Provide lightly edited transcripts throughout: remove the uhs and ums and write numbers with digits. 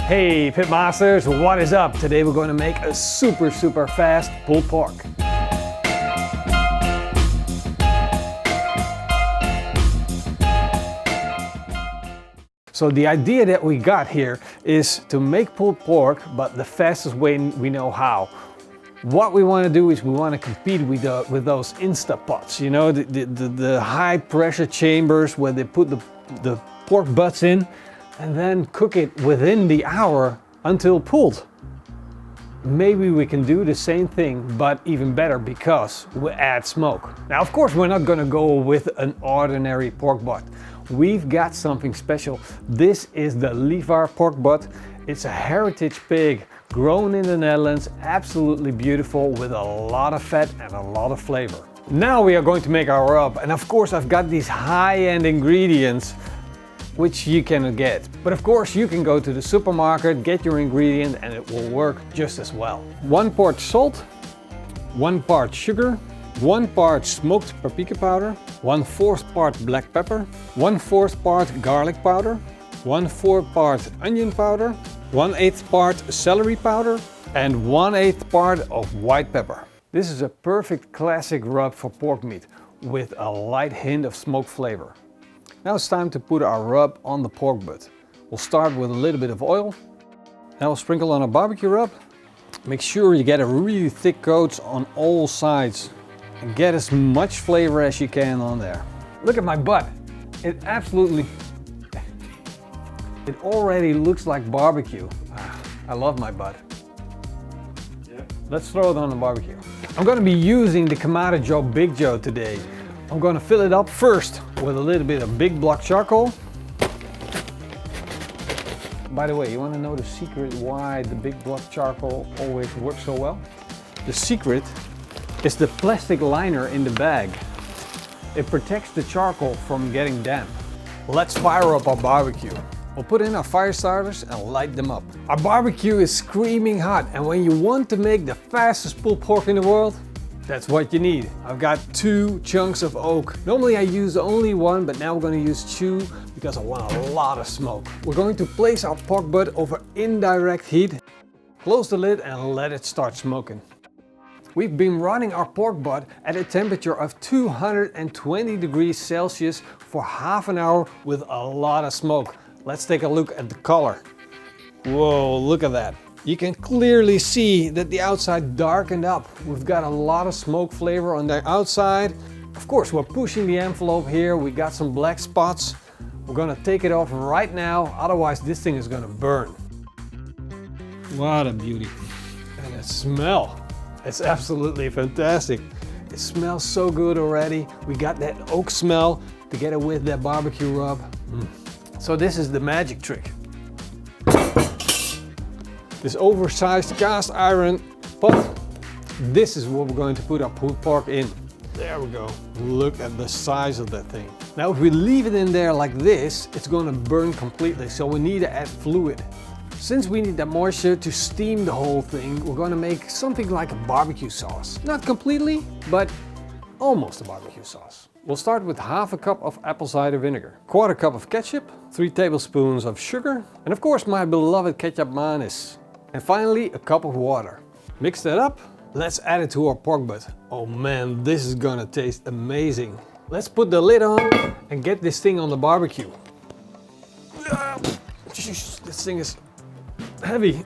Hey Pitmasters, what is up? Today we're going to make a super fast pulled pork. So the idea that we got here is to make pulled pork, but the fastest way we know how. What we want to do is we want to compete with those Instapots, you know, the high pressure chambers where they put the pork butts in and then cook it within the hour until pulled. Maybe we can do the same thing, but even better because we add smoke. Now, of course, we're not going to go with an ordinary pork butt. We've got something special. This is the Lever pork butt. It's a heritage pig grown in the Netherlands, absolutely beautiful with a lot of fat and a lot of flavor. Now we are going to make our rub, and of course I've got these high-end ingredients which you cannot get. But of course you can go to the supermarket, get your ingredient and it will work just as well. 1 part salt, 1 part sugar, 1 part smoked paprika powder, 1/4 part black pepper, 1/4 part garlic powder, 1/4 part onion powder, 1/8 part celery powder, and 1/8 part of white pepper. This is a perfect classic rub for pork meat with a light hint of smoke flavor. Now it's time to put our rub on the pork butt. We'll start with a little bit of oil. Now we'll sprinkle on our barbecue rub. Make sure you get a really thick coat on all sides and get as much flavor as you can on there. Look at my butt. It already looks like barbecue. I love my butt. Yeah. Let's throw it on the barbecue. I'm going to be using the Kamado Joe Big Joe today. I'm going to fill it up first with a little bit of big block charcoal. By the way, you want to know the secret why the big block charcoal always works so well? The secret is the plastic liner in the bag. It protects the charcoal from getting damp. Let's fire up our barbecue. We'll put in our fire starters and light them up. Our barbecue is screaming hot, and when you want to make the fastest pulled pork in the world, that's what you need. I've got 2 chunks of oak. Normally I use only 1, but now we're going to use 2 because I want a lot of smoke. We're going to place our pork butt over indirect heat, close the lid and let it start smoking. We've been running our pork butt at a temperature of 220 degrees Celsius for half an hour with a lot of smoke. Let's take a look at the color. Whoa, look at that. You can clearly see that the outside darkened up. We've got a lot of smoke flavor on the outside. Of course, we're pushing the envelope here. We got some black spots. We're gonna take it off right now, otherwise this thing is gonna burn. What a beauty. And the smell, it's absolutely fantastic. It smells so good already. We got that oak smell together with that barbecue rub. So this is the magic trick. This oversized cast iron pot, this is what we're going to put our pulled pork in. There we go. Look at the size of that thing. Now if we leave it in there like this, it's going to burn completely, so we need to add fluid. Since we need that moisture to steam the whole thing, we're going to make something like a barbecue sauce. Not completely, but almost a barbecue sauce. We'll start with 1/2 cup of apple cider vinegar, 1/4 cup of ketchup, 3 tablespoons of sugar, and of course my beloved ketchup mayonnaise. And finally, a cup of water. Mix that up. Let's add it to our pork butt. Oh man, this is gonna taste amazing. Let's put the lid on and get this thing on the barbecue. Jeez, this thing is heavy.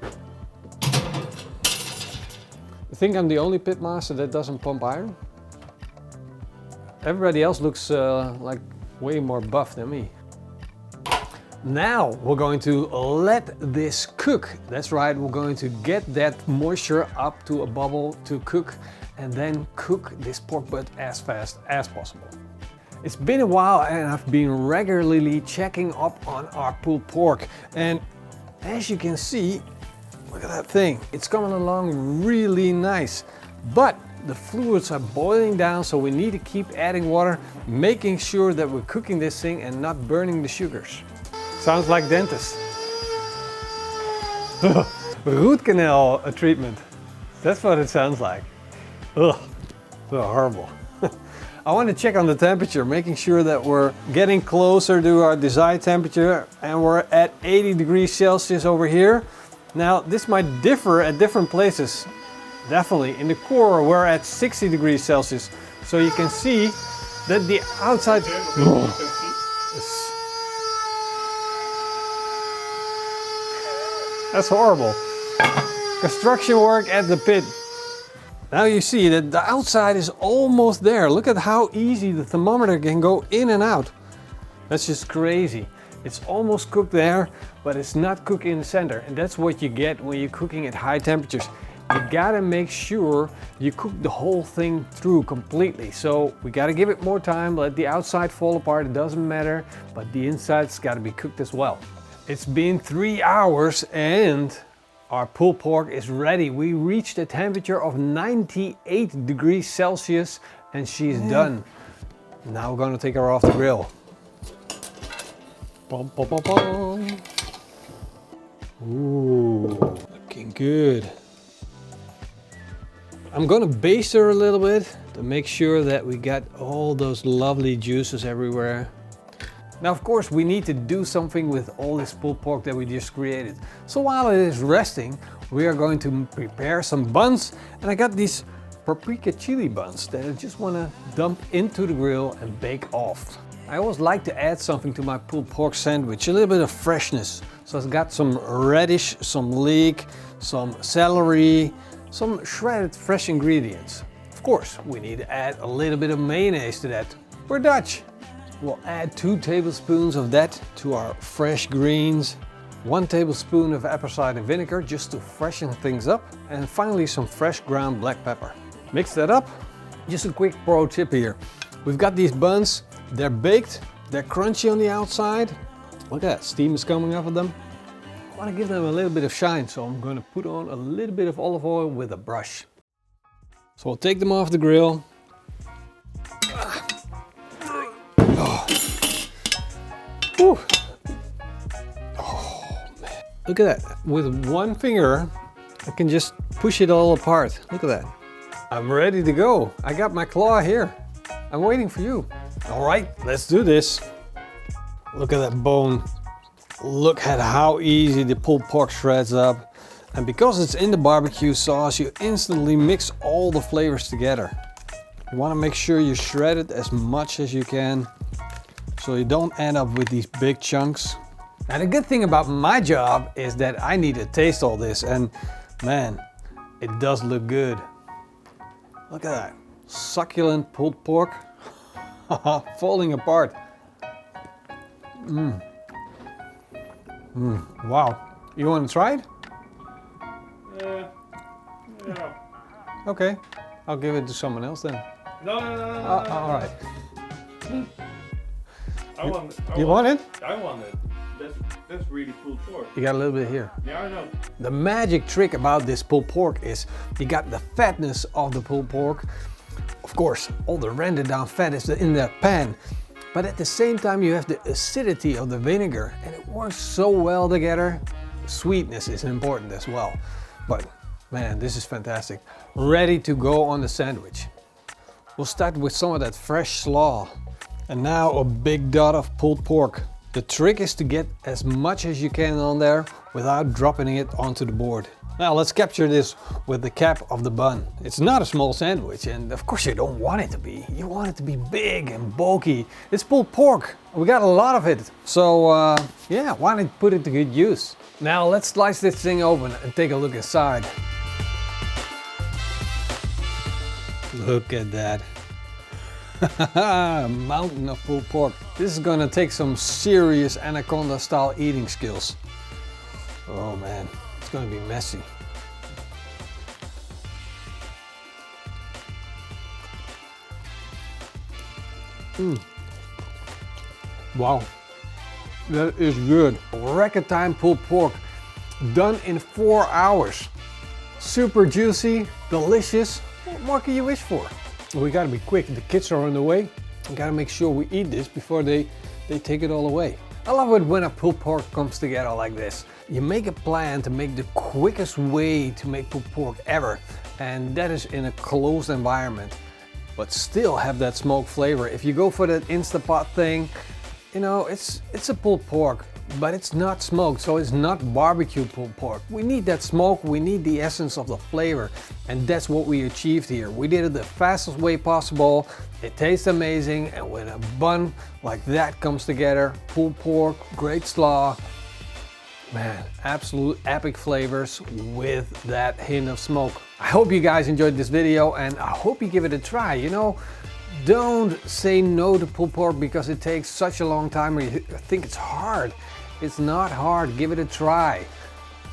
I think I'm the only pitmaster that doesn't pump iron. Everybody else looks like way more buff than me. Now we're going to let this cook. That's right, we're going to get that moisture up to a bubble to cook and then cook this pork butt as fast as possible. It's been a while and I've been regularly checking up on our pulled pork, and as you can see, look at that thing. It's coming along really nice, but the fluids are boiling down, so we need to keep adding water, making sure that we're cooking this thing and not burning the sugars. Sounds like dentist. Root canal treatment. That's what it sounds like. Ugh, so horrible. I want to check on the temperature, making sure that we're getting closer to our desired temperature, and we're at 80 degrees Celsius over here. Now this might differ at different places. Definitely in the core we're at 60 degrees Celsius. So you can see that the outside... That's horrible. Construction work at the pit. Now you see that the outside is almost there. Look at how easy the thermometer can go in and out. That's just crazy. It's almost cooked there, but it's not cooked in the center. And that's what you get when you're cooking at high temperatures. You gotta make sure you cook the whole thing through completely. So we gotta give it more time, let the outside fall apart, it doesn't matter, but the inside's gotta be cooked as well. It's been 3 hours and our pulled pork is ready. We reached a temperature of 98 degrees Celsius and she's done. Now we're gonna take her off the grill. Bum, bum, bum, bum. Ooh, looking good. I'm gonna baste her a little bit to make sure that we got all those lovely juices everywhere. Now of course we need to do something with all this pulled pork that we just created. So while it is resting, we are going to prepare some buns, and I got these paprika chili buns that I just want to dump into the grill and bake off. I always like to add something to my pulled pork sandwich, a little bit of freshness. So I've got some radish, some leek, some celery, some shredded fresh ingredients. Of course, we need to add a little bit of mayonnaise to that. We're Dutch. We'll add 2 tablespoons of that to our fresh greens, 1 tablespoon of apple cider vinegar just to freshen things up, and finally some fresh ground black pepper. Mix that up. Just a quick pro tip here. We've got these buns, they're baked, they're crunchy on the outside. Look at that, steam is coming off of them. I want to give them a little bit of shine, so I'm going to put on a little bit of olive oil with a brush. So we'll take them off the grill. Whew. Oh man, look at that. With one finger, I can just push it all apart. Look at that. I'm ready to go. I got my claw here. I'm waiting for you. All right, let's do this. Look at that bone. Look at how easy the pulled pork shreds up. And because it's in the barbecue sauce, you instantly mix all the flavors together. You want to make sure you shred it as much as you can, so you don't end up with these big chunks. Now the good thing about my job is that I need to taste all this, and man, it does look good. Look at that, succulent pulled pork, falling apart. Wow, you want to try it? No. Okay, I'll give it to someone else then. No. All right. You want it? I want it. That's really pulled pork. You got a little bit here. Yeah, I know. The magic trick about this pulled pork is you got the fatness of the pulled pork. Of course, all the rendered down fat is in the pan, but at the same time you have the acidity of the vinegar, and it works so well together. Sweetness is important as well. But man, this is fantastic. Ready to go on the sandwich. We'll start with some of that fresh slaw. And now a big dot of pulled pork. The trick is to get as much as you can on there without dropping it onto the board. Now let's capture this with the cap of the bun. It's not a small sandwich, and of course you don't want it to be. You want it to be big and bulky. It's pulled pork. We got a lot of it. So yeah, why not put it to good use? Now let's slice this thing open and take a look inside. Look at that. A mountain of pulled pork. This is gonna take some serious anaconda style eating skills. Oh man, it's gonna be messy. Wow, that is good. Record time pulled pork, done in 4 hours. Super juicy, delicious. What more can you wish for? We gotta be quick, the kids are on the way. We gotta make sure we eat this before they take it all away. I love it when a pulled pork comes together like this. You make a plan to make the quickest way to make pulled pork ever, and that is in a closed environment. but still have that smoke flavor. If you go for that Instapot thing, you know, it's a pulled pork, but it's not smoked, so it's not barbecue pulled pork. We need that smoke, we need the essence of the flavor, and that's what we achieved here. We did it the fastest way possible. It tastes amazing, and when a bun like that comes together, pulled pork, great slaw, man, absolute epic flavors with that hint of smoke. I hope you guys enjoyed this video, and I hope you give it a try. You know, don't say no to pulled pork because it takes such a long time or you think it's hard. It's not hard. Give it a try.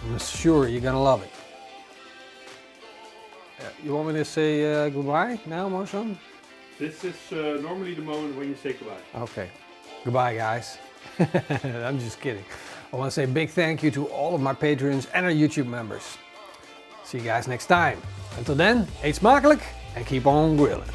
I'm sure you're gonna love it. You want me to say goodbye now, Marson? This is normally the moment when you say goodbye. Okay. Goodbye, guys. I'm just kidding. I want to say a big thank you to all of my patrons and our YouTube members. See you guys next time. Until then, eet smakelijk and keep on grilling.